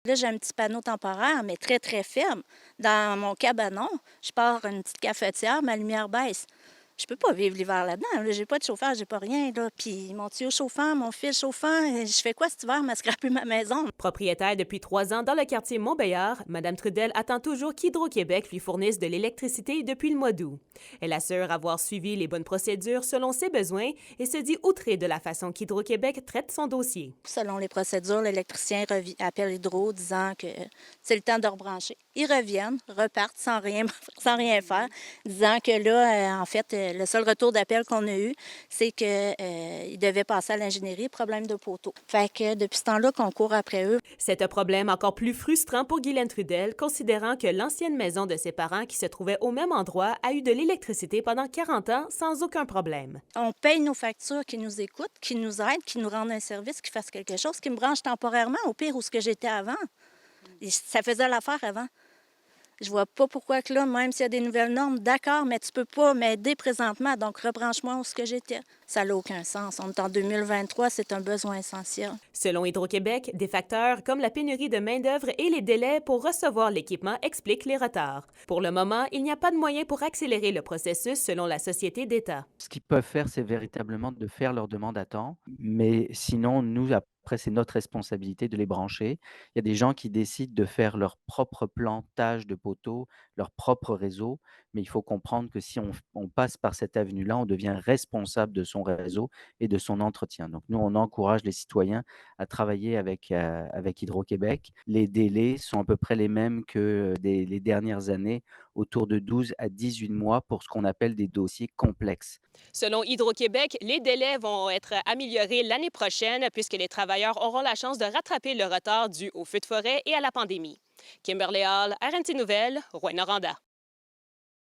Là, j'ai un petit panneau temporaire, mais très, très ferme. Dans mon cabanon, je pars une petite cafetière, ma lumière baisse. Je peux pas vivre l'hiver là-dedans. Là. J'ai pas de chauffage, j'ai pas rien. Là. Puis mon tuyau chauffant, mon fil chauffant, je fais quoi cet hiver? M'a scraper ma maison. Propriétaire depuis 3 ans dans le quartier Montbéliard, Mme Trudel attend toujours qu'Hydro-Québec lui fournisse de l'électricité depuis le mois d'août. Elle assure avoir suivi les bonnes procédures selon ses besoins et se dit outrée de la façon qu'Hydro-Québec traite son dossier. Selon les procédures, l'électricien appelle Hydro disant que c'est le temps de rebrancher. Ils reviennent, repartent sans rien, sans rien faire, disant que là, en fait, le seul retour d'appel qu'on a eu, c'est qu'ils devaient passer à l'ingénierie, problème de poteau. Fait que depuis ce temps-là qu'on court après eux. C'est un problème encore plus frustrant pour Guylaine Trudel, considérant que l'ancienne maison de ses parents, qui se trouvait au même endroit, a eu de l'électricité pendant 40 ans sans aucun problème. On paye nos factures, qui nous écoutent, qui nous aident, qui nous rendent un service, qui fassent quelque chose, qui me branche temporairement, au pire où ce que j'étais avant. Et ça faisait l'affaire avant. Je vois pas pourquoi que là, même s'il y a des nouvelles normes, d'accord, mais tu peux pas m'aider présentement, donc rebranche-moi où ce que j'étais. Ça n'a aucun sens. On est en 2023, c'est un besoin essentiel. Selon Hydro-Québec, des facteurs comme la pénurie de main-d'œuvre et les délais pour recevoir l'équipement expliquent les retards. Pour le moment, il n'y a pas de moyen pour accélérer le processus selon la société d'État. Ce qu'ils peuvent faire, c'est véritablement de faire leur demande à temps, mais sinon, nous, après, c'est notre responsabilité de les brancher. Il y a des gens qui décident de faire leur propre plantage de poteaux, leur propre réseau, mais il faut comprendre que si on passe par cette avenue-là, on devient responsable de son réseau et de son entretien. Donc nous, on encourage les citoyens à travailler avec Hydro-Québec. Les délais sont à peu près les mêmes que les dernières années, autour de 12 à 18 mois pour ce qu'on appelle des dossiers complexes. Selon Hydro-Québec, les délais vont être améliorés l'année prochaine puisque les travailleurs auront la chance de rattraper le retard dû aux feux de forêt et à la pandémie. Kimberly Hall, RNC Nouvelles, Rouyn-Noranda.